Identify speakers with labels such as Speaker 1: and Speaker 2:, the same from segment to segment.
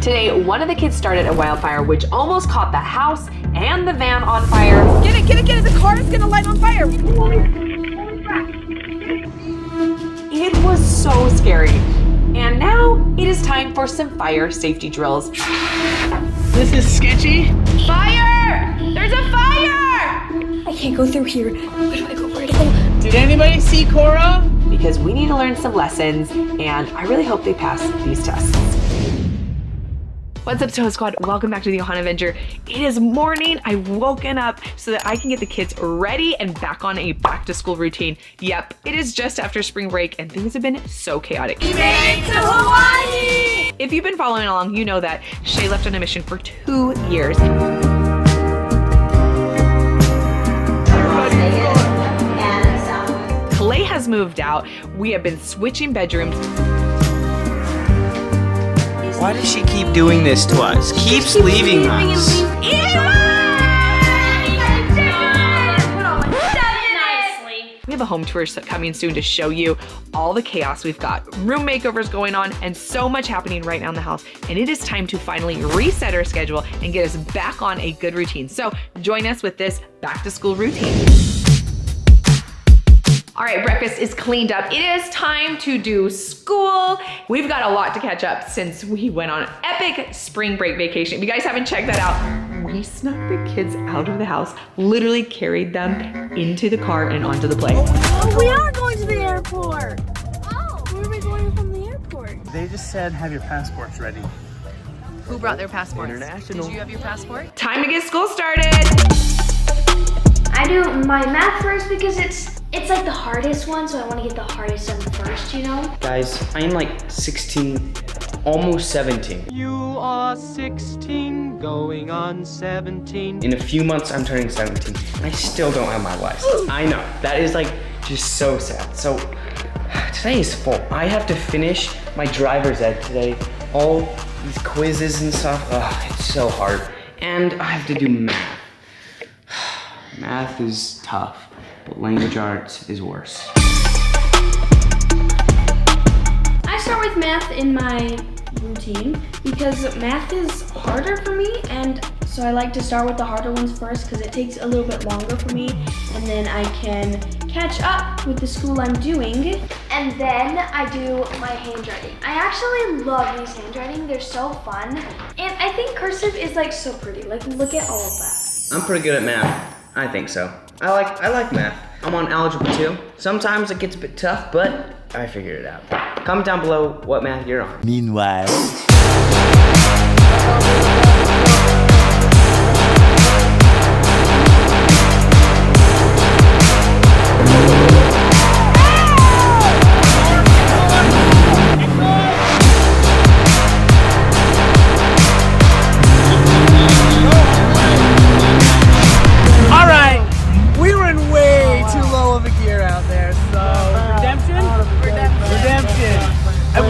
Speaker 1: Today, one of the kids started a wildfire which almost caught the house and the van on fire.
Speaker 2: Get it, the car is gonna light on fire.
Speaker 1: It was so scary. And now it is time for some fire safety drills.
Speaker 3: This is sketchy.
Speaker 1: Fire! There's a fire!
Speaker 2: I can't go through here. Where do I go? Where do I go?
Speaker 3: Did anybody see Cora?
Speaker 1: Because we need to learn some lessons, and I really hope they pass these tests. What's up, Toho Squad? Welcome back to the Ohana Adventure. It is morning. I've woken up so that I can get the kids ready and back on a back to school routine. Yep, it is just after spring break and things have been so chaotic.
Speaker 2: We made it to Hawaii!
Speaker 1: If you've been following along, you know that Shae left on a mission for 2 years. Klai has moved out. We have been switching bedrooms.
Speaker 4: Why does she keep doing this to us? Keeps leaving us.
Speaker 1: We have a home tour coming soon to show you all the chaos. We've got room makeovers going on and so much happening right now in the house. And it is time to finally reset our schedule and get us back on a good routine. So join us with this back to school routine. All right, breakfast is cleaned up. It is time to do school. We've got a lot to catch up since we went on an epic spring break vacation. If you guys haven't checked that out, we snuck the kids out of the house, literally carried them into the car and onto the plane.
Speaker 2: Oh, we are going to the airport. Oh, where are we going from the airport?
Speaker 3: They just said have your passports ready.
Speaker 5: Who brought their passports?
Speaker 4: International.
Speaker 5: Did you have your passport?
Speaker 1: Time to get school started.
Speaker 6: I do my math first because it's like the hardest one, so I want to get the hardest one first, you know?
Speaker 4: Guys, I'm like 16, almost 17.
Speaker 7: You are 16, going on 17.
Speaker 4: In a few months, I'm turning 17. I still don't have my license. I know, that is like just so sad. So today is full. I have to finish my driver's ed today. All these quizzes and stuff. Ugh, it's so hard. And I have to do math. Math is tough, but language arts is worse.
Speaker 6: I start with math in my routine because math is harder for me, and so I like to start with the harder ones first because it takes a little bit longer for me, and then I can catch up with the school I'm doing. And then I do my handwriting. I actually love these handwriting. They're so fun. And I think cursive is like so pretty. Like, look at all of that.
Speaker 4: I'm pretty good at math. I think so. I like math. I'm on algebra 2. Sometimes it gets a bit tough, but I figured it out. Comment down below what math you're on.
Speaker 8: Meanwhile.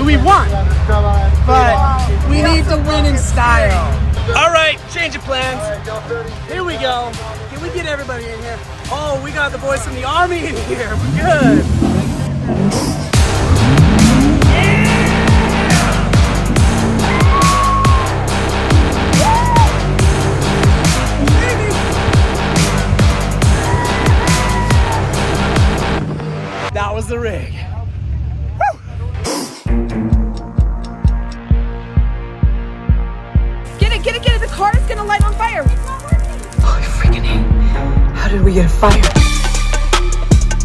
Speaker 3: We won, but we need to win in style. All right, change of plans. Here we go. Can we get everybody in here? Oh, we got the boys from the army in here. We're good. That was the rig.
Speaker 2: Get it, the car is gonna light on fire.
Speaker 1: Holy freaking A. How did we get a fire?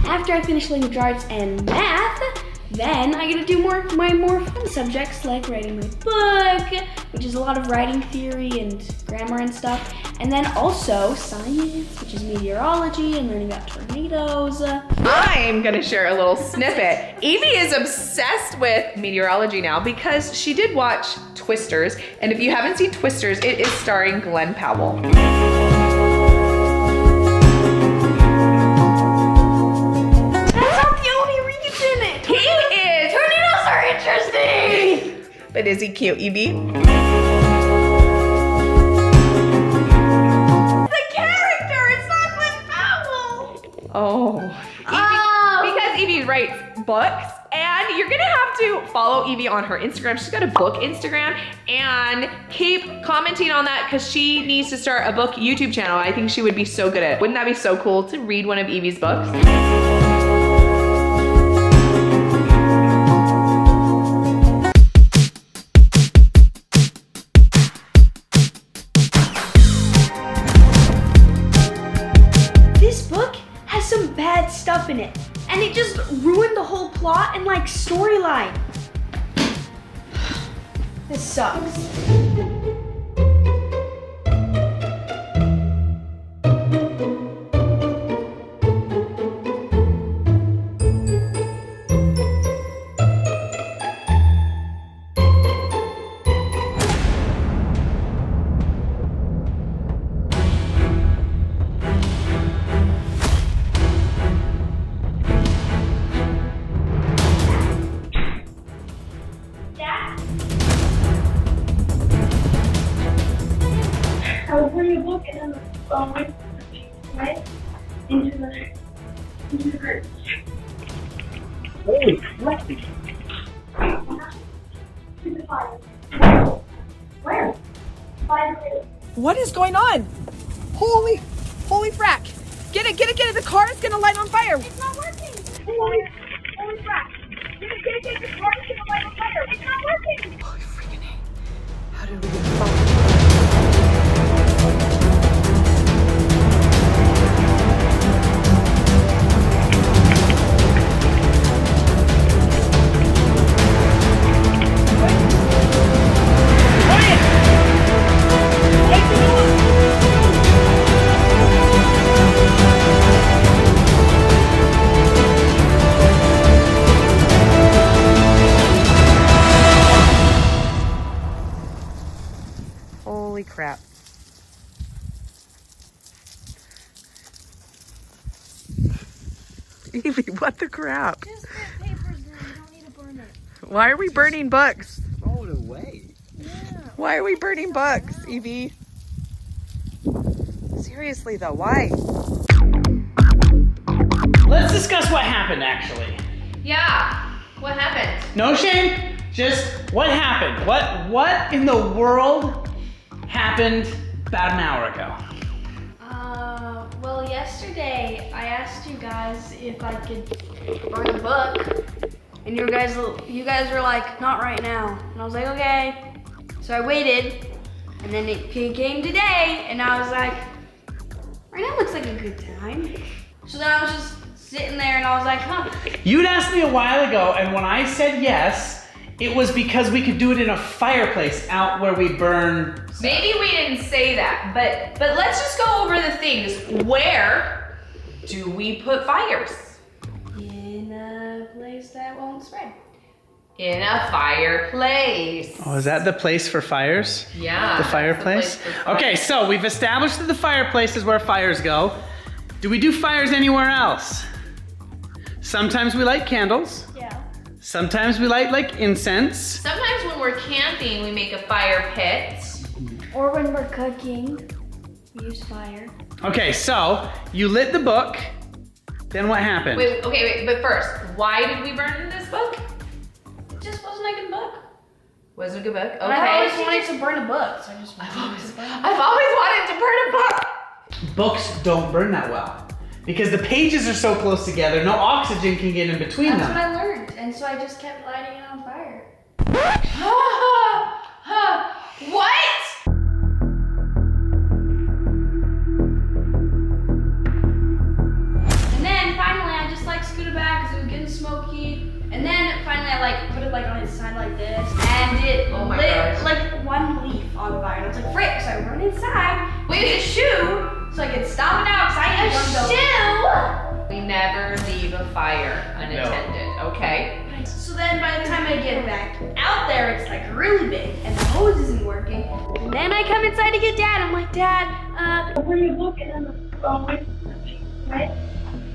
Speaker 6: After I finish language arts and math, then I get to do my more fun subjects like writing my book, which is a lot of writing theory and grammar and stuff. And then also science, which is meteorology and learning about tornadoes.
Speaker 1: I'm gonna share a little snippet. Evie is obsessed with meteorology now because she did watch Twisters. And if you haven't seen Twisters, it is starring Glenn Powell. But is he cute, Evie?
Speaker 6: The character, it's not Glenn Powell.
Speaker 1: Oh. Evie, because Evie writes books, and you're gonna have to follow Evie on her Instagram. She's got a book Instagram, and keep commenting on that because she needs to start a book YouTube channel. I think she would be so good at it. Wouldn't that be so cool to read one of Evie's books?
Speaker 6: Bad stuff in it, and it just ruined the whole plot and like storyline. This sucks.
Speaker 2: What is going on? Holy frack. Get it. The car is gonna light on fire.
Speaker 6: It's not working. Holy crap. Get it. The car is gonna light on fire. It's not working.
Speaker 2: Holy freaking A. How did we get fire? Holy crap. Evie, what the crap?
Speaker 6: Just get papers there. You don't need to burn it.
Speaker 2: Why are we burning books?
Speaker 4: Throw it away.
Speaker 6: Yeah.
Speaker 2: Why are we burning books, Evie? Seriously though, why?
Speaker 3: Let's discuss what happened, actually.
Speaker 5: Yeah, what happened?
Speaker 3: No shame, just what happened? What in the world happened about an hour ago?
Speaker 6: Well, yesterday I asked you guys if I could burn a book, and you guys were like, not right now. And I was like, okay. So I waited, and then it came today, and I was like, right now looks like a good time. So then I was just sitting there, and I was like, huh.
Speaker 3: You'd asked me a while ago, and when I said yes, it was because we could do it in a fireplace out where we burn.
Speaker 1: Maybe we didn't say that, but let's just go over the things. Where do we put fires?
Speaker 6: In a place that won't spread.
Speaker 1: In a fireplace.
Speaker 3: Oh, is that the place for fires?
Speaker 1: Yeah.
Speaker 3: The
Speaker 1: that's
Speaker 3: fireplace?
Speaker 1: place for fires.
Speaker 3: Okay, so we've established that the fireplace is where fires go. Do we do fires anywhere else? Sometimes we light candles.
Speaker 6: Yeah.
Speaker 3: Sometimes we light like incense.
Speaker 1: Sometimes when we're camping, we make a fire pit.
Speaker 6: Or when we're cooking, we use fire.
Speaker 3: Okay, so you lit the book. Then what happened?
Speaker 1: Wait, but first, why did we burn this book?
Speaker 6: It just wasn't a good book.
Speaker 1: Wasn't a good book? Okay.
Speaker 6: And I always wanted to burn a book, so I just
Speaker 1: I've always wanted to burn a book.
Speaker 3: Books don't burn that well because the pages are so close together, no oxygen can get in between
Speaker 6: That's
Speaker 3: them.
Speaker 6: what I learned, and so I just kept lighting it on fire.
Speaker 1: What?
Speaker 6: And then finally I just like scooted back because it was getting smoky. And then finally I like put it like on its side like this, and it
Speaker 1: Oh my
Speaker 6: lit
Speaker 1: gosh.
Speaker 6: like one leaf on fire. And I was like, frick! So I run inside with a shoe so I could stop it out because I didn't want to go.
Speaker 1: We never leave a fire unattended, okay?
Speaker 6: So then by the time I get back out there, it's like really big and the hose isn't working. And then I come inside to get Dad. I'm like, Dad, where are you looking? And I'm going right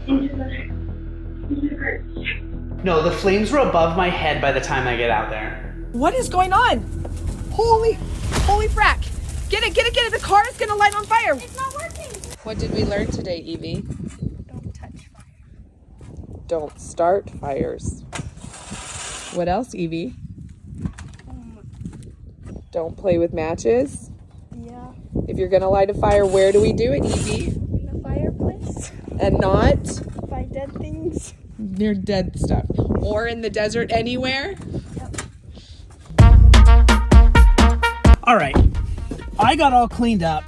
Speaker 6: into the
Speaker 3: No, the flames were above my head by the time I get out there.
Speaker 2: What is going on? Holy frack. Get it. The car is gonna light on fire.
Speaker 6: It's not working.
Speaker 2: What did we learn today, Evie?
Speaker 6: Don't touch fire.
Speaker 2: Don't start fires.
Speaker 1: What else, Evie? Don't play with matches.
Speaker 6: Yeah.
Speaker 1: If you're gonna light a fire, where do we do it, Evie?
Speaker 6: In the fireplace.
Speaker 1: And not
Speaker 6: By dead things.
Speaker 1: near dead stuff. Or in the desert anywhere.
Speaker 3: All right, I got all cleaned up.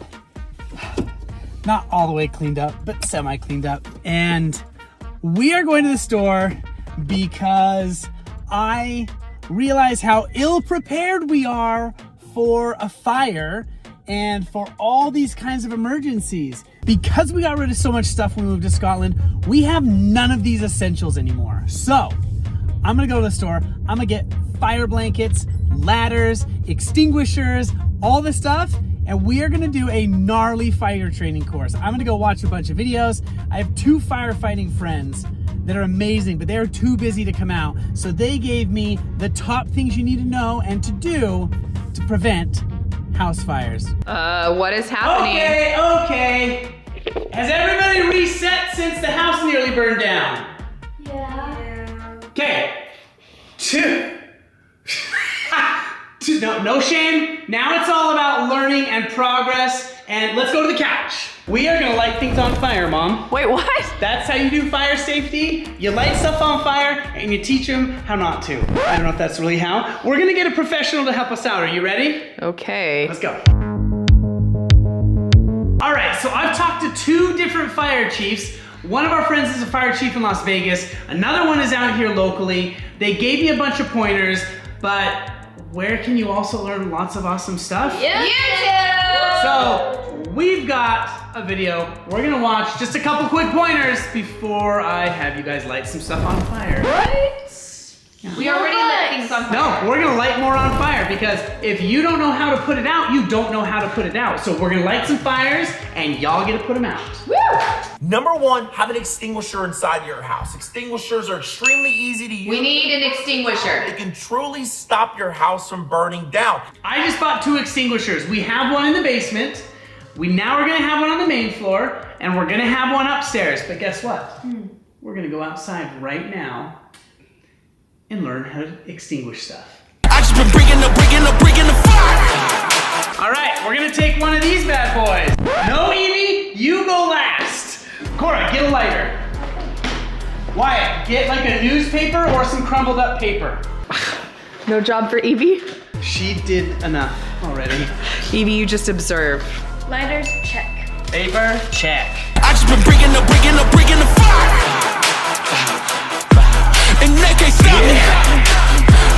Speaker 3: Not all the way cleaned up, but semi cleaned up. And we are going to the store because I realize how ill prepared we are for a fire and for all these kinds of emergencies. Because we got rid of so much stuff when we moved to Scotland, we have none of these essentials anymore. So I'm gonna go to the store, I'm gonna get fire blankets, ladders, extinguishers, all this stuff, and we are gonna do a gnarly fire training course. I'm gonna go watch a bunch of videos. I have 2 firefighting friends that are amazing, but they're too busy to come out. So they gave me the top things you need to know and to do to prevent house fires.
Speaker 1: What is happening?
Speaker 3: Okay. Has everybody reset since the house nearly burned down?
Speaker 6: Yeah.
Speaker 3: Okay. 2. No shame. Now it's all about learning and progress. And let's go to the couch. We are gonna light things on fire, Mom.
Speaker 1: Wait, what?
Speaker 3: That's how you do fire safety. You light stuff on fire and you teach them how not to. I don't know if that's really how. We're gonna get a professional to help us out. Are you ready?
Speaker 1: Okay.
Speaker 3: Let's go. All right, so I've talked to 2 different fire chiefs. One of our friends is a fire chief in Las Vegas. Another one is out here locally. They gave me a bunch of pointers, but where can you also learn lots of awesome stuff?
Speaker 5: YouTube!
Speaker 3: So we've got a video. We're gonna watch just a couple quick pointers before I have you guys light some stuff on fire.
Speaker 5: We already lit things on fire.
Speaker 3: No, we're gonna light more on fire because if you don't know how to put it out, you don't know how to put it out. So we're gonna light some fires and y'all get to put them out.
Speaker 5: Woo!
Speaker 8: Number 1, have an extinguisher inside your house. Extinguishers are extremely easy to use.
Speaker 5: We need an extinguisher.
Speaker 8: It can truly stop your house from burning down.
Speaker 3: I just bought 2 extinguishers. We have one in the basement. Now we're gonna have one on the main floor and we're gonna have one upstairs. But guess what? We're gonna go outside right now and learn how to extinguish stuff.
Speaker 8: I just been bringing the fire.
Speaker 3: All right, we're gonna take one of these bad boys. No, Evie, you go last. Cora, get a lighter. Wyatt, get like a newspaper or some crumbled up paper.
Speaker 1: No job for Evie?
Speaker 3: She did enough already.
Speaker 1: Evie, you just observe.
Speaker 6: Lighters, check.
Speaker 3: Paper, check.
Speaker 8: I just been bringing the fire. And they can't stop me.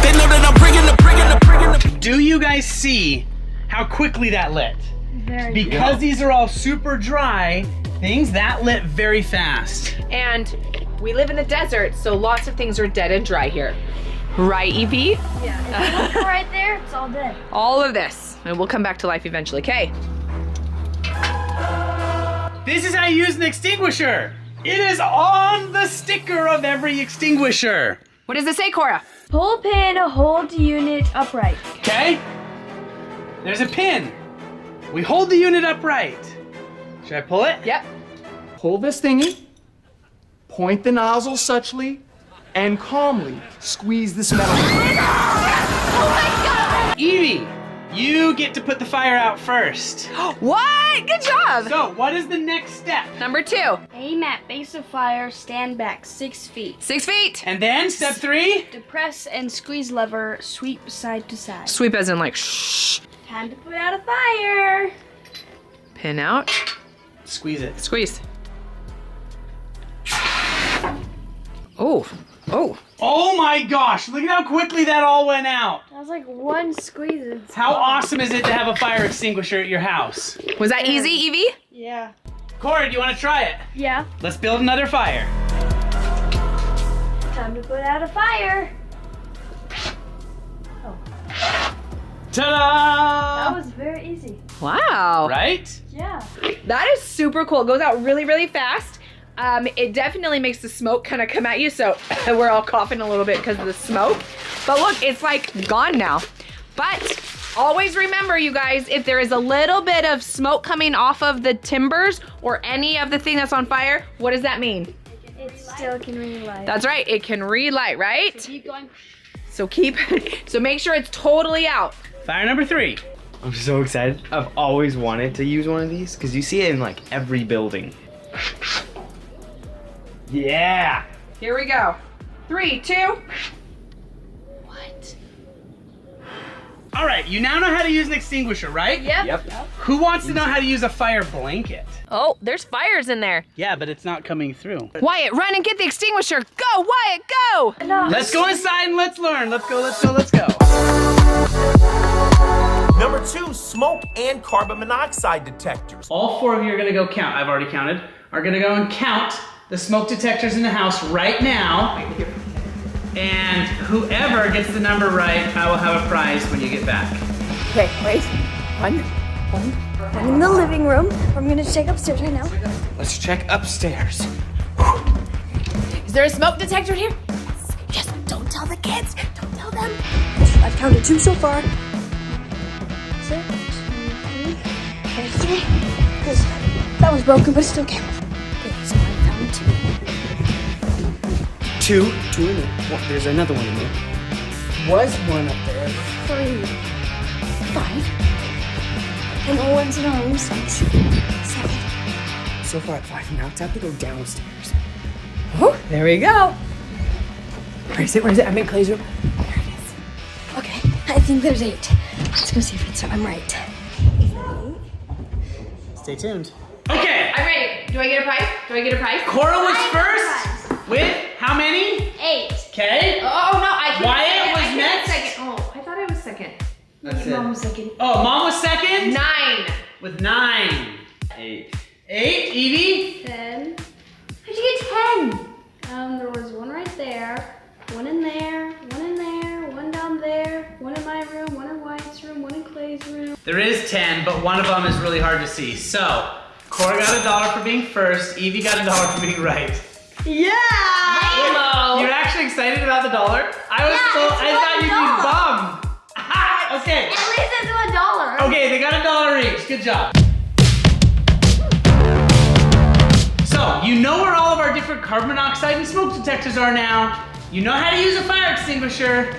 Speaker 8: They know that I'm bringing the.
Speaker 3: Do you guys see how quickly that lit?
Speaker 6: Very
Speaker 3: Because these are all super dry things, that lit very fast.
Speaker 1: And we live in the desert, so lots of things are dead and dry here. Right, Evie?
Speaker 6: Yeah, if you look right there, it's all dead.
Speaker 1: All of this. And we'll come back to life eventually. Okay.
Speaker 3: This is how you use an extinguisher. It is on the sticker of every extinguisher.
Speaker 1: What does it say, Cora?
Speaker 6: Pull pin, hold unit upright.
Speaker 3: Okay? There's a pin. We hold the unit upright. Should I pull it?
Speaker 1: Yep.
Speaker 9: Pull this thingy, point the nozzle suchly, and calmly squeeze this metal.
Speaker 3: Evie, you get to put the fire out first.
Speaker 1: What? Good job.
Speaker 3: So, what is the next step?
Speaker 1: Number 2.
Speaker 6: Aim at base of fire, stand back 6 feet.
Speaker 1: 6 feet.
Speaker 3: And then step 3?
Speaker 6: Depress and squeeze lever, sweep side to side.
Speaker 1: Sweep as in like shh.
Speaker 6: Time to put out a fire.
Speaker 1: Pin out.
Speaker 3: Squeeze it.
Speaker 1: Squeeze. Oh. Oh.
Speaker 3: Oh my gosh, look at how quickly that all went out.
Speaker 6: That was like 1 squeeze.
Speaker 3: How awesome is it to have a fire extinguisher at your house?
Speaker 1: Was that easy, Evie?
Speaker 6: Yeah.
Speaker 3: Cora, do you want to try it?
Speaker 6: Yeah.
Speaker 3: Let's build another fire.
Speaker 6: Time to put out a fire.
Speaker 3: Ta-da!
Speaker 6: That was very easy.
Speaker 1: Wow.
Speaker 3: Right?
Speaker 6: Yeah.
Speaker 1: That is super cool. It goes out really, really fast. It definitely makes the smoke kind of come at you, so we're all coughing a little bit because of the smoke. But look, it's like gone now. But always remember, you guys, if there is a little bit of smoke coming off of the timbers or any of the thing that's on fire, what does that mean?
Speaker 6: It still can relight.
Speaker 1: That's right, it can relight, right?
Speaker 6: Keep going.
Speaker 1: So so make sure it's totally out.
Speaker 3: Fire number 3.
Speaker 4: I'm so excited. I've always wanted to use one of these because you see it in like every building. Yeah.
Speaker 1: Here we go. 3, 2.
Speaker 6: What?
Speaker 3: All right, you now know how to use an extinguisher, right?
Speaker 1: Yep.
Speaker 3: Who wants to know how to use a fire blanket?
Speaker 1: Oh, there's fires in there.
Speaker 3: Yeah, but it's not coming through.
Speaker 1: Wyatt, run and get the extinguisher. Go, Wyatt, go!
Speaker 3: Let's go inside and let's learn. Let's go, let's go, let's go.
Speaker 8: Number 2, smoke and carbon monoxide detectors.
Speaker 3: All 4 of you are gonna go count, I've already counted, are gonna go and count the smoke detectors in the house right now. And whoever gets the number right, I will have a prize when you get back.
Speaker 6: Okay, wait. One. I'm in the living room. I'm gonna check upstairs right now.
Speaker 4: Let's check upstairs.
Speaker 2: Is there a smoke detector here?
Speaker 6: Yes, don't tell the kids. Don't tell them. I've counted 2 so far. 6, 3. Because that was broken, but it still counts. Okay, so I found 2.
Speaker 4: 2 in there. There's another one in there.
Speaker 3: Was one up there.
Speaker 6: 3, 5. And all one's in our room. 6, 7.
Speaker 4: So far at 5. Now it's time to go downstairs.
Speaker 2: Oh, there we go. Where is it? I'm in Klai's room.
Speaker 6: There it is. Okay, I think there's 8. Let's go see if I'm right.
Speaker 3: Stay tuned. Okay,
Speaker 5: I'm ready. Do I get a prize?
Speaker 3: Cora was first with how many?
Speaker 5: 8.
Speaker 3: Okay.
Speaker 5: Oh, no, I can't.
Speaker 3: Wyatt was next.
Speaker 5: Second. Oh, I thought I was second.
Speaker 3: That's
Speaker 6: Mom
Speaker 3: it.
Speaker 6: was second.
Speaker 3: Oh, Mom was second?
Speaker 5: 9.
Speaker 3: With 9.
Speaker 4: 8.
Speaker 3: 8, Evie?
Speaker 6: 10.
Speaker 5: How'd you get 10?
Speaker 6: There was one right there, one in there, one down there, one in my room, one in Wyatt's room, one in Klai's room.
Speaker 3: There is 10, but one of them is really hard to see. So, Cora got $1 for being first, Evie got $1 for being right.
Speaker 6: Yeah!
Speaker 3: You're actually excited about the $1? I thought you'd be bummed. Aha, okay.
Speaker 6: At least it's $1.
Speaker 3: Okay, they got $1 each. Good job. So, you know where all of our different carbon monoxide and smoke detectors are now. You know how to use a fire extinguisher.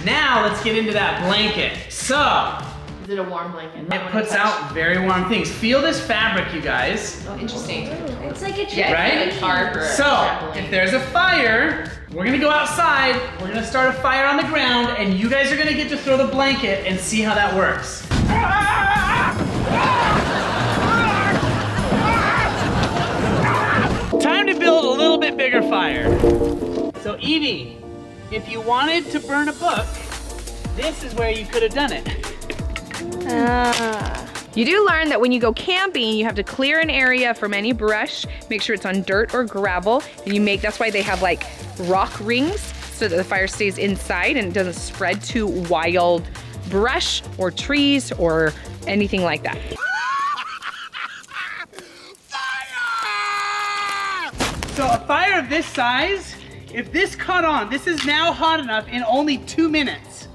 Speaker 3: Now, let's get into that blanket. So,
Speaker 5: Is it a warm blanket?
Speaker 3: it puts out very warm things. Feel this fabric, you guys.
Speaker 5: Oh, interesting.
Speaker 6: It's like a
Speaker 5: Yeah,
Speaker 3: Right?
Speaker 5: it's hard for
Speaker 3: So,
Speaker 5: traveling.
Speaker 3: if there's a fire, we're gonna go outside, we're gonna start a fire on the ground, and you guys are gonna get to throw the blanket and see how that works. Time to build a little bit bigger fire. So Evie, if you wanted to burn a book, this is where you could have done it.
Speaker 1: You do learn that when you go camping, you have to clear an area from any brush, make sure it's on dirt or gravel, and that's why they have like rock rings so that the fire stays inside and it doesn't spread to wild brush or trees or anything like that.
Speaker 3: So a fire of this size, if this caught on, this is now hot enough in only 2 minutes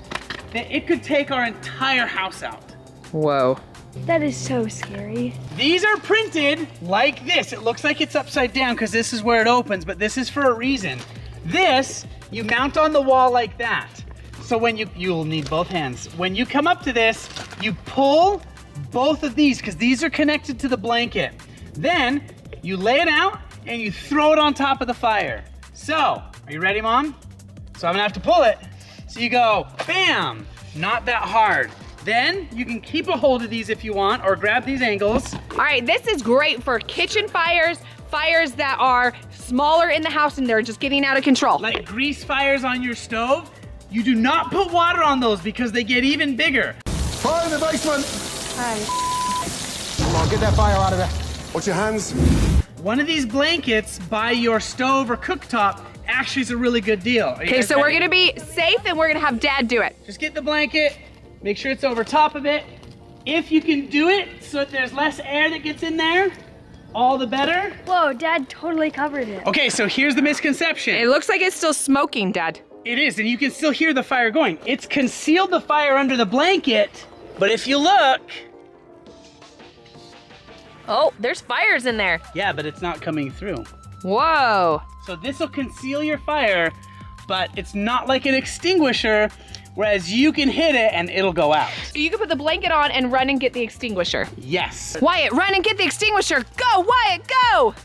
Speaker 3: that it could take our entire house out.
Speaker 1: Whoa.
Speaker 6: That is so scary.
Speaker 3: These are printed like this. It looks like it's upside down because this is where it opens, but this is for a reason. This, you mount on the wall like that. So when you'll need both hands. When you come up to this, you pull both of these because these are connected to the blanket. Then you lay it out and you throw it on top of the fire. So, are you ready, Mom? So I'm gonna have to pull it. So you go, bam, not that hard. Then you can keep a hold of these if you want, or grab these angles.
Speaker 1: All right, this is great for kitchen fires, fires that are smaller in the house and they're just getting out of control.
Speaker 3: Like grease fires on your stove, you do not put water on those because they get even bigger.
Speaker 10: Fire in the basement!
Speaker 6: Hi.
Speaker 10: Come on, get that fire out of there. Watch your hands.
Speaker 3: One of these blankets by your stove or cooktop actually is a really good deal.
Speaker 1: Okay, so we're gonna be safe and we're gonna have Dad do it.
Speaker 3: Just get the blanket, make sure it's over top of it. If you can do it so that there's less air that gets in there, all the better.
Speaker 6: Whoa, Dad totally covered it.
Speaker 3: Okay, so here's the misconception.
Speaker 1: It looks like it's still smoking, Dad.
Speaker 3: It is, and you can still hear the fire going. It's concealed the fire under the blanket, but if you look,
Speaker 1: Oh, there's fires in there.
Speaker 3: yeah, but it's not coming through.
Speaker 1: Whoa.
Speaker 3: So this will conceal your fire but it's not like an extinguisher, whereas you can hit it and it'll go out.
Speaker 1: So you can put the blanket on and run and get the extinguisher.
Speaker 3: Yes.
Speaker 1: Wyatt, run and get the extinguisher. Go, Wyatt, go!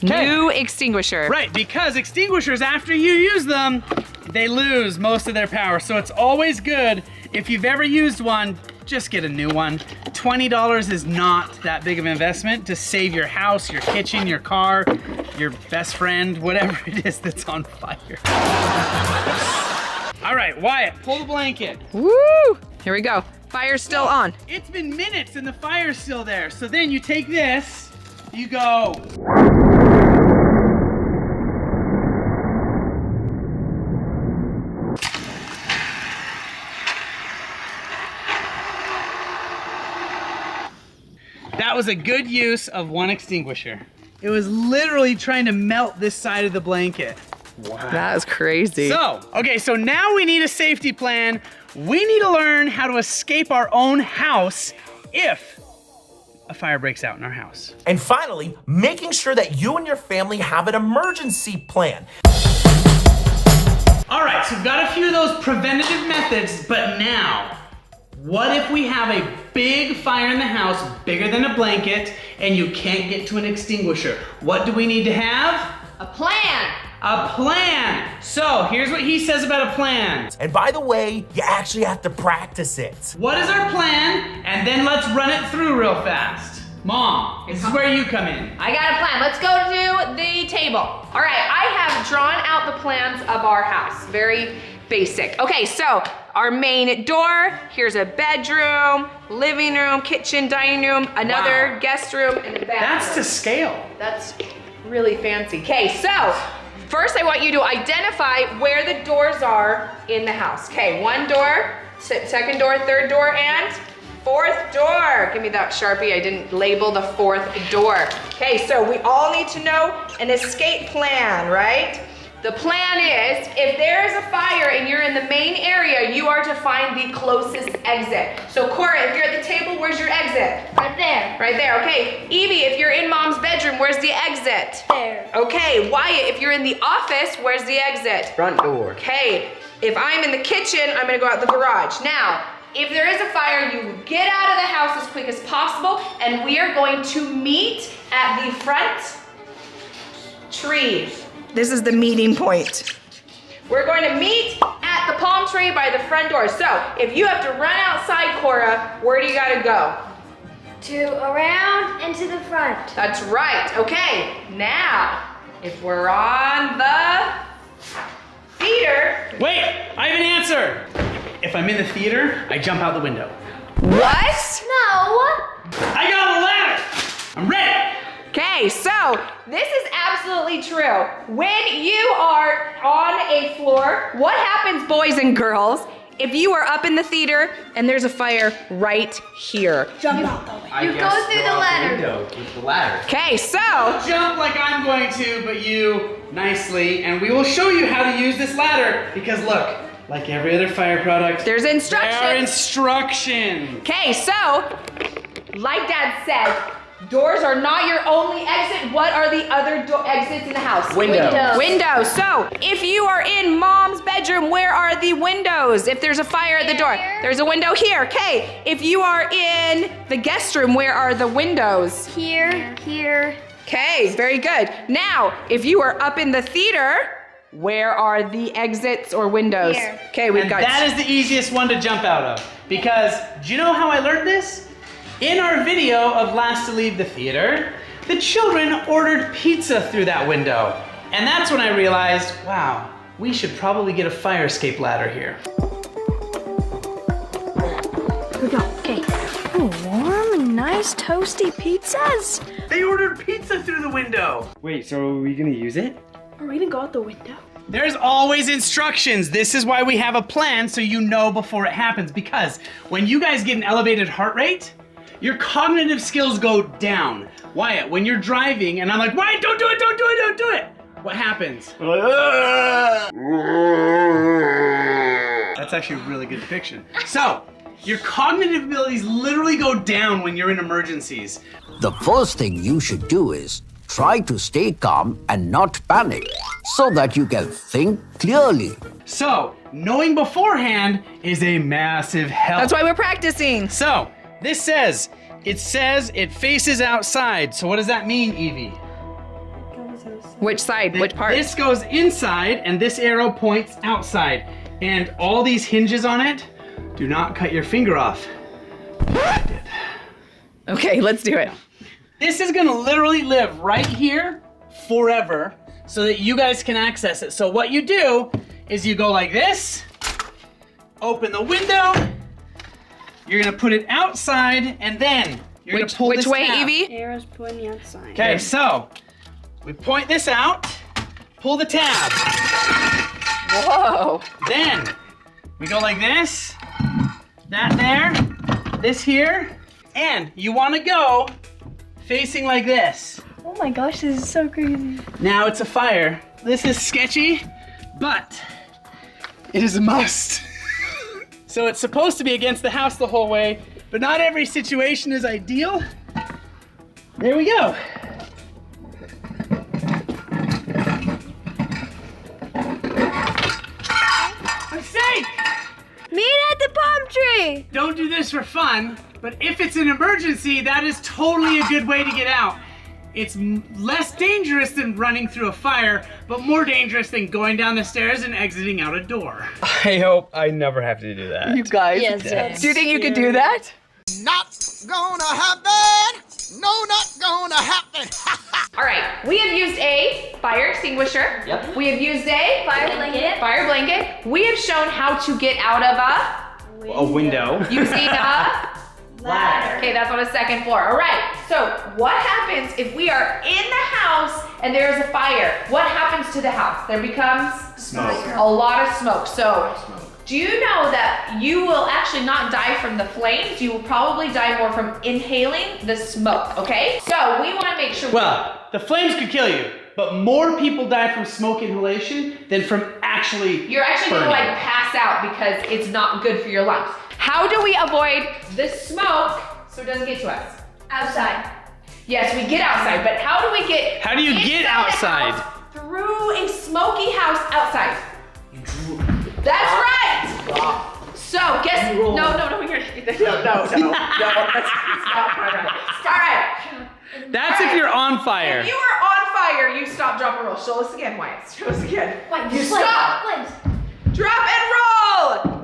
Speaker 1: New extinguisher.
Speaker 3: Right, because extinguishers, after you use them, they lose most of their power. So it's always good, if you've ever used one, just get a new one. $20 is not that big of an investment to save your house, your kitchen, your car, your best friend, whatever it is that's on fire. All right, Wyatt, pull the blanket.
Speaker 1: Woo! Here we go. Fire's still on.
Speaker 3: It's been minutes and the fire's still there. So then you take this, you go. That was a good use of one extinguisher. It was literally trying to melt this side of the blanket.
Speaker 1: Wow. That is crazy.
Speaker 3: So now we need a safety plan. We need to learn how to escape our own house if a fire breaks out in our house.
Speaker 8: And finally, making sure that you and your family have an emergency plan.
Speaker 3: All right, so we've got a few of those preventative methods, but now, what if we have a big fire in the house, bigger than a blanket, and you can't get to an extinguisher? What do we need to have?
Speaker 5: A plan.
Speaker 3: A plan. So here's what he says about a plan.
Speaker 8: And by the way, you actually have to practice it.
Speaker 3: What is our plan? And then let's run it through real fast. Mom, this is where you come in.
Speaker 5: I got a plan. Let's go to the table.
Speaker 1: All right, I have drawn out the plans of our house. Very basic. Okay, so our main door, here's a bedroom, living room, kitchen, dining room, another guest room, and a bathroom.
Speaker 3: That's to scale.
Speaker 1: That's really fancy. Okay, so first I want you to identify where the doors are in the house. Okay, one door, second door, third door, and fourth door. Give me that Sharpie, I didn't label the fourth door. Okay, so we all need to know an escape plan, right? The plan is, if there is a fire and you're in the main area, you are to find the closest exit. So Cora, if you're at the table, where's your exit?
Speaker 6: Right there.
Speaker 1: Right there, okay. Evie, if you're in Mom's bedroom, where's the exit?
Speaker 6: There.
Speaker 1: Okay, Wyatt, if you're in the office, where's the exit?
Speaker 4: Front door.
Speaker 1: Okay, if I'm in the kitchen, I'm gonna go out the garage. Now, if there is a fire, you get out of the house as quick as possible, and we are going to meet at the front tree. This is the meeting point. We're going to meet at the palm tree by the front door. So, if you have to run outside, Cora, where do you gotta go?
Speaker 6: Around and to the front.
Speaker 1: That's right, okay. Now, if we're on the theater.
Speaker 3: Wait, I have an answer. If I'm in the theater, I jump out the window.
Speaker 1: What?
Speaker 6: No.
Speaker 3: I got a ladder. I'm ready.
Speaker 1: Okay, so this is absolutely true. When you are on a floor, what happens, boys and girls, if you are up in the theater and there's a fire right here?
Speaker 6: Jump out the window.
Speaker 4: You
Speaker 6: go through the ladder.
Speaker 4: Window with the ladder.
Speaker 1: Okay, so
Speaker 3: Jump like I'm going to, but you nicely, and we will show you how to use this ladder, because look, like every other fire product,
Speaker 1: there's instructions.
Speaker 3: there are instructions.
Speaker 1: Okay, so like Dad said, doors are not your only exit. What are the other exits in the house?
Speaker 4: Windows.
Speaker 1: Windows. So, if you are in Mom's bedroom, where are the windows? If there's a fire at the door, there's a window here. Okay. If you are in the guest room, where are the windows?
Speaker 6: Here.
Speaker 1: Okay, very good. Now, if you are up in the theater, where are the exits or windows?
Speaker 6: Here.
Speaker 1: Okay, we've
Speaker 3: And
Speaker 1: got.
Speaker 3: that is the easiest one to jump out of, because do you know how I learned this? In our video of Last to Leave the Theater, the children ordered pizza through that window. And that's when I realized, wow, we should probably get a fire escape ladder here.
Speaker 6: Here we go. Okay. Oh, warm, nice, toasty pizzas.
Speaker 3: They ordered pizza through the window.
Speaker 4: Wait, so are we gonna use it?
Speaker 6: Are we gonna go out the window?
Speaker 3: There's always instructions. This is why we have a plan, so you know before it happens. Because when you guys get an elevated heart rate, your cognitive skills go down. Wyatt, when you're driving and I'm like, Wyatt, don't do it, don't do it, don't do it. What happens? That's actually a really good depiction. So, your cognitive abilities literally go down when you're in emergencies.
Speaker 11: The first thing you should do is Try to stay calm and not panic so that you can think clearly.
Speaker 3: So, knowing beforehand is a massive help.
Speaker 2: That's why we're practicing.
Speaker 3: So, this says it faces outside. So what does that mean, Evie?
Speaker 2: Which side? Which part?
Speaker 3: This goes inside and this arrow points outside. And all these hinges on it, do not cut your finger off. I did.
Speaker 2: Okay, let's do it.
Speaker 3: This is gonna literally live right here forever so that you guys can access it. So what you do is you go like this, open the window, you're gonna put it outside, and then you're gonna pull this
Speaker 2: way,
Speaker 3: tab.
Speaker 2: Evie?
Speaker 6: Arrows pointing outside.
Speaker 3: Okay, so we point this out, pull the tab.
Speaker 2: Whoa.
Speaker 3: Then we go like this, that there, this here, and you wanna go facing like this.
Speaker 6: Oh my gosh, this is so crazy.
Speaker 3: Now it's a fire. This is sketchy, but it is a must. So it's supposed to be against the house the whole way, but not every situation is ideal. There we go. Mistake!
Speaker 6: Meet at the palm tree!
Speaker 3: Don't do this for fun, but if it's an emergency, that is totally a good way to get out. It's less dangerous than running through a fire, but more dangerous than going down the stairs and exiting out a door.
Speaker 4: I hope I never have to do that.
Speaker 2: You guys,
Speaker 6: Yes,
Speaker 2: do you think you could do that?
Speaker 10: Not gonna happen. No, not gonna happen.
Speaker 5: All right, we have used a fire extinguisher.
Speaker 4: Yep.
Speaker 5: We have used a
Speaker 6: Fire blanket.
Speaker 5: fire blanket. We have shown how to get out of
Speaker 4: A window.
Speaker 5: using a
Speaker 6: Ladder.
Speaker 5: Okay, that's on the second floor. All right, so what happens if we are in the house and there's a fire? What happens to the house? There becomes
Speaker 4: Smoke.
Speaker 5: a lot of smoke. So do you know that you will actually not die from the flames? You will probably die more from inhaling the smoke, okay? So we want to make sure.
Speaker 3: Well, the flames could kill you, but more people die from smoke inhalation than from actually
Speaker 5: You're actually gonna
Speaker 3: burning.
Speaker 5: like pass out because it's not good for your lungs. How do we avoid the smoke so it doesn't get to us?
Speaker 6: Outside.
Speaker 5: Yes, we get outside, but how do we get
Speaker 3: How do you get
Speaker 5: inside the
Speaker 3: outside?
Speaker 5: house through a smoky house outside? That's right! So guess no, you're no, that's not right. All right.
Speaker 3: That's if you're on fire.
Speaker 5: If you are on fire, you stop, drop, and roll. Show us again, Wyatt. Show us again.
Speaker 6: Wait,
Speaker 5: You stop. Drop and roll!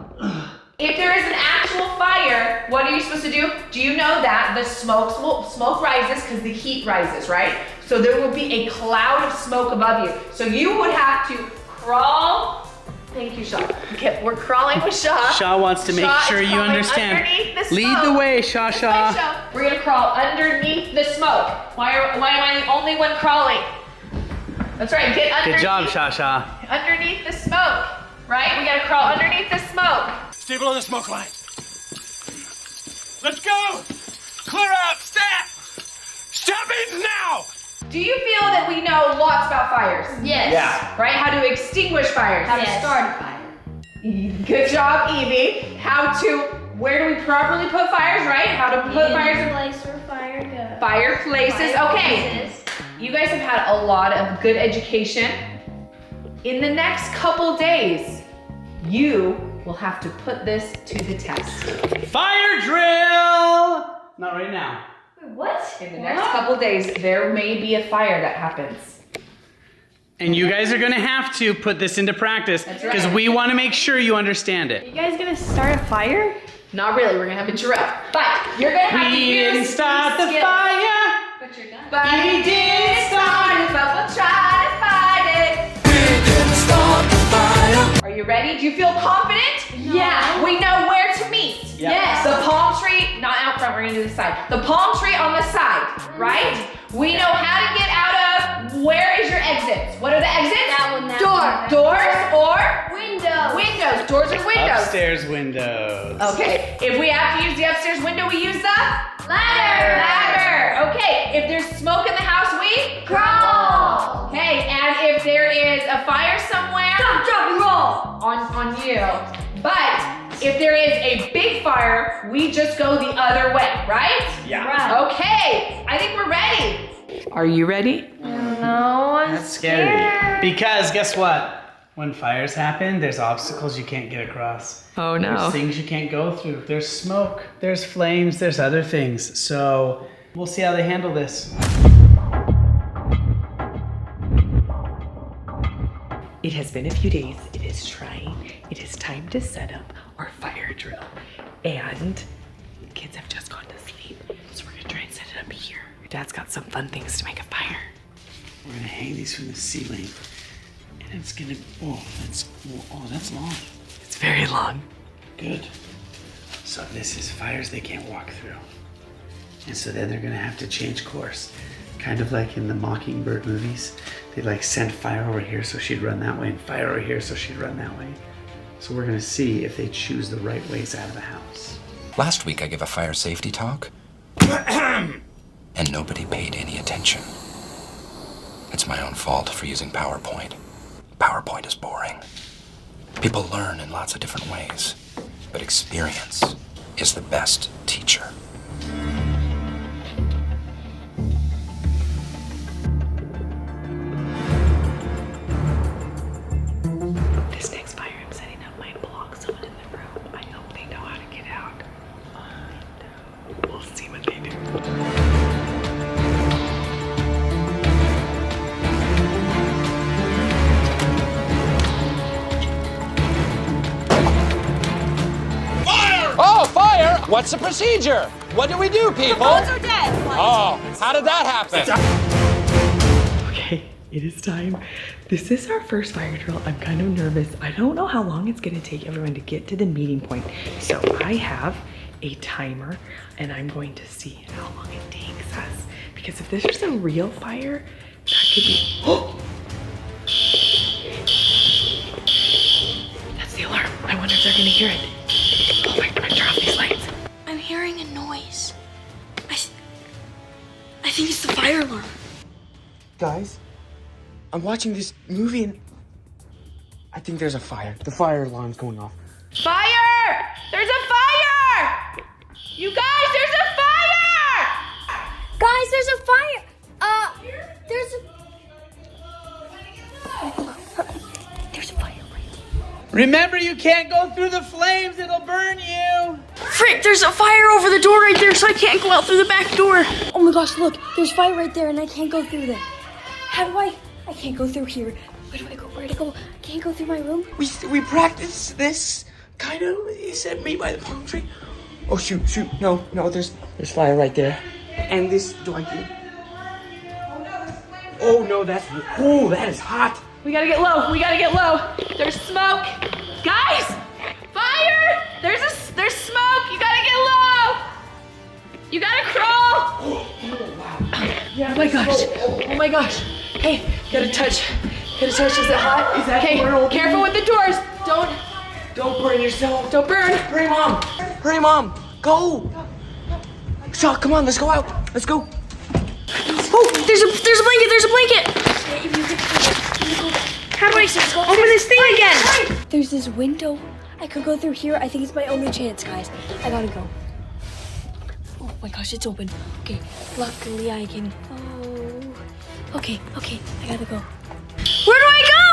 Speaker 5: If there is an actual fire, what are you supposed to do? Do you know that the smoke rises because the heat rises, right? So there will be a cloud of smoke above you. So you would have to crawl. Thank you, Shae. Okay, we're crawling with Shae.
Speaker 3: Shae wants to make
Speaker 5: Shae is
Speaker 3: sure you
Speaker 5: crawling
Speaker 3: understand.
Speaker 5: underneath the
Speaker 3: Lead the
Speaker 5: smoke.
Speaker 3: way, Shae.
Speaker 5: This way, Shae. We're gonna crawl underneath the smoke. Why am I the only one crawling? That's right, get underneath.
Speaker 3: Good job, Shae.
Speaker 5: Underneath the smoke, right? We gotta crawl underneath the smoke.
Speaker 8: Stay below the smoke line. Let's go! Clear out! Step! Step in now!
Speaker 5: Do you feel that we know lots about fires?
Speaker 6: Yes.
Speaker 4: Yeah.
Speaker 5: Right? How to extinguish fires.
Speaker 6: How to start a fire.
Speaker 5: Good job, Evie. Where do we properly put fires, right? How to put fires in
Speaker 6: place where fire goes.
Speaker 5: fireplaces. Okay. You guys have had a lot of good education. In the next couple days, you will have to put this to the test.
Speaker 3: Fire drill! Not right now.
Speaker 6: Wait, what?
Speaker 5: In the next couple days, there may be a fire that happens.
Speaker 3: And you guys are gonna have to put this into practice because we want to make sure you understand it.
Speaker 6: You guys gonna start a fire?
Speaker 5: Not really, we're gonna have a drill. But you're gonna have to
Speaker 3: We
Speaker 5: use
Speaker 3: didn't start the
Speaker 5: skills.
Speaker 3: fire.
Speaker 6: But you're done.
Speaker 5: But we did start it, but we'll try to fight it. Are you ready? Do you feel confident?
Speaker 6: Yeah.
Speaker 5: We know where to meet.
Speaker 3: Yeah.
Speaker 6: Yes.
Speaker 5: The palm tree, not out front, we're gonna do the side. The palm tree on the side, right? We know how to get out of, where is your exits? What are the exits?
Speaker 6: That one, that
Speaker 5: Door.
Speaker 6: one.
Speaker 5: Doors or?
Speaker 6: Window.
Speaker 5: Windows. Doors or windows?
Speaker 3: Upstairs windows.
Speaker 5: Okay, if we have to use the upstairs window, we use the?
Speaker 6: Ladder.
Speaker 5: Ladder. Okay, if there's smoke in the house, we?
Speaker 6: Crawl.
Speaker 5: Okay, and if there is a fire somewhere?
Speaker 6: Stop, drop, and roll.
Speaker 5: On you. But if there is a big fire, we just go the other way, right?
Speaker 4: Yeah.
Speaker 6: Right.
Speaker 5: Okay, I think we're ready.
Speaker 1: Are you ready?
Speaker 6: No, I'm
Speaker 3: That's scary. Because guess what? When fires happen, there's obstacles you can't get across.
Speaker 1: Oh no.
Speaker 3: There's things you can't go through. There's smoke, there's flames, there's other things. So we'll see how they handle this.
Speaker 1: It has been a few days. It is trying. It is time to set up our fire drill. And the kids have just gone to sleep. So we're gonna try and set it up here. Dad's got some fun things to make a fire.
Speaker 3: We're gonna hang these from the ceiling. And it's gonna, that's long.
Speaker 1: It's very long.
Speaker 3: Good. So this is fires they can't walk through. And so then they're gonna have to change course. Kind of like in the Mockingbird movies. They like send fire over here so she'd run that way and fire over here so she'd run that way. So we're gonna see if they choose the right ways out of the house.
Speaker 12: Last week I gave a fire safety talk and nobody paid any attention. It's my own fault for using PowerPoint. PowerPoint is boring. People learn in lots of different ways, but experience is the best teacher.
Speaker 1: This next fire I'm setting up might block someone in the room. I hope they know how to get out. We'll see what they do.
Speaker 13: Oh, fire! What's the procedure? What do we do, people?
Speaker 2: The phones are dead.
Speaker 13: Oh, how did that happen?
Speaker 1: Okay, it is time. This is our first fire drill. I'm kind of nervous. I don't know how long it's gonna take everyone to get to the meeting point. So I have a timer and I'm going to see how long it takes us. Because if this is a real fire, that could be, oh! That's the alarm. I wonder if they're gonna hear it. Oh my God, turn off these lights.
Speaker 6: I'm hearing a noise. I think it's the fire alarm.
Speaker 4: Guys, I'm watching this movie and I think there's a fire. The fire alarm's going off.
Speaker 5: Fire! There's a fire! You guys, there's a fire!
Speaker 6: Guys, there's a fire. There's a fire.
Speaker 3: Remember, you can't go through the flames, it'll burn you.
Speaker 6: Frick, there's a fire over the door right there, so I can't go out through the back door. Oh my gosh, look, there's fire right there and I can't go through there. How do I can't go through here. Where do I go? Where do I go? I can't go through my room.
Speaker 4: We practiced this, kind of. He said meet by the palm tree. Oh shoot, no, there's fire right there. And this, do I do? Oh no, that is hot.
Speaker 5: We gotta get low. There's smoke. Guys! Fire! There's smoke. You gotta get low. You gotta crawl.
Speaker 1: Oh my gosh. Hey, gotta touch. Is it hot?
Speaker 5: Okay, careful with the doors.
Speaker 4: Don't burn yourself.
Speaker 5: Don't burn.
Speaker 4: Hurry, Mom. Go. Shaw, come on, let's go out. Let's go.
Speaker 6: Oh, there's a blanket. How do I open this thing again? There's this window. I could go through here. I think it's my only chance, guys. I gotta go. Oh my gosh, it's open. Okay, luckily I can. Oh, okay, I gotta go. Where do I go?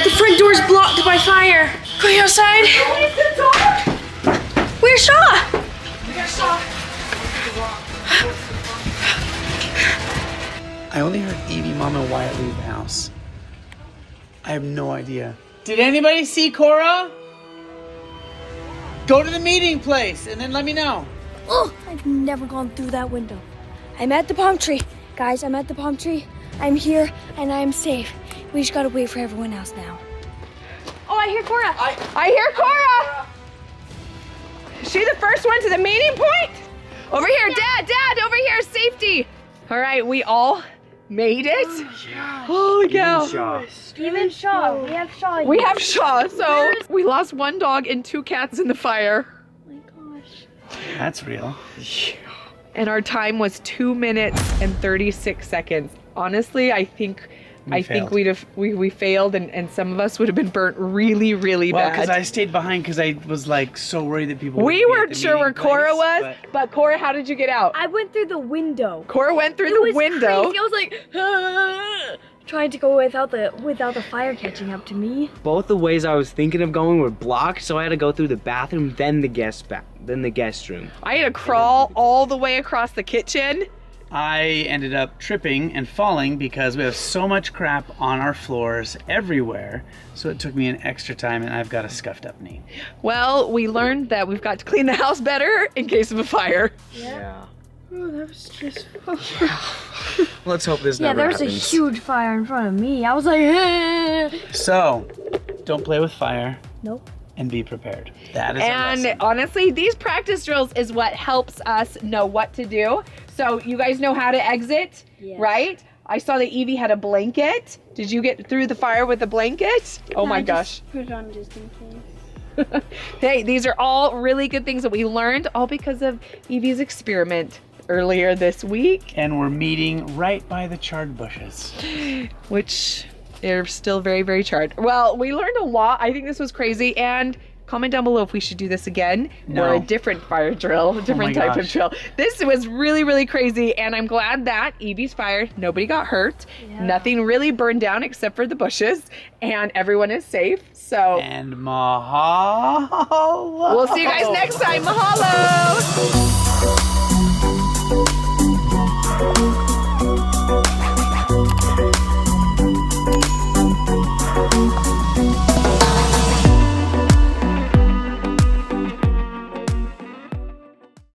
Speaker 6: The front door's blocked by fire. Going outside. Where's Shaw?
Speaker 3: I only heard Evie, Mom, and Wyatt leave the house. I have no idea. Did anybody see Cora? Go to the meeting place and then let me know.
Speaker 6: Oh, I've never gone through that window. I'm at the palm tree. Guys, I'm at the palm tree. I'm here and I'm safe. We just gotta wait for everyone else now. Oh, I hear Cora.
Speaker 5: I hear Cora. Is she the first one to the meeting point? Over here, Dad, over here, safety. All right, we all made it. Holy cow.
Speaker 6: Even Shaw. We have Shaw.
Speaker 5: We have Shaw, so we lost one dog and 2 cats in the fire.
Speaker 6: Oh my gosh.
Speaker 3: That's real.
Speaker 1: And our time was 2 minutes and 36 seconds. Honestly, I think I think we failed, and some of us would have been burnt really, really
Speaker 3: Well,
Speaker 1: bad.
Speaker 3: because I stayed behind because I was like so worried that people.
Speaker 1: We weren't sure where Cora was, but Cora, how did you get out?
Speaker 14: I went through the window.
Speaker 1: Cora went through the window.
Speaker 14: Crazy. I was like, trying to go without the fire catching up to me.
Speaker 4: Both the ways I was thinking of going were blocked, so I had to go through the bathroom, then the guest room.
Speaker 1: I had to crawl all the way across the kitchen.
Speaker 3: I ended up tripping and falling because we have so much crap on our floors everywhere. So it took me an extra time, and I've got a scuffed up knee.
Speaker 1: Well, we learned that we've got to clean the house better in case of a fire.
Speaker 14: Yeah. Oh, that was just.
Speaker 3: Let's hope this never
Speaker 14: happens. Yeah, there's a huge fire in front of me. I was like, hey.
Speaker 3: So, don't play with fire.
Speaker 14: Nope.
Speaker 3: And be prepared. That is
Speaker 1: And honestly, these practice drills is what helps us know what to do. So you guys know how to exit, right? I saw that Evie had a blanket. Did you get through the fire with a blanket? Oh my gosh.
Speaker 14: Put it on just in case.
Speaker 1: Hey, these are all really good things that we learned, all because of Evie's experiment earlier this week.
Speaker 3: And we're meeting right by the charred bushes.
Speaker 1: Which they're still very, very charred. Well, we learned a lot. I think this was crazy. And comment down below if we should do this again or a different fire drill, a different type of drill. This was really, really crazy. And I'm glad that Evie's fire, nobody got hurt. Yeah. Nothing really burned down except for the bushes. And everyone is safe. So.
Speaker 3: And mahalo.
Speaker 1: We'll see you guys next time. Mahalo.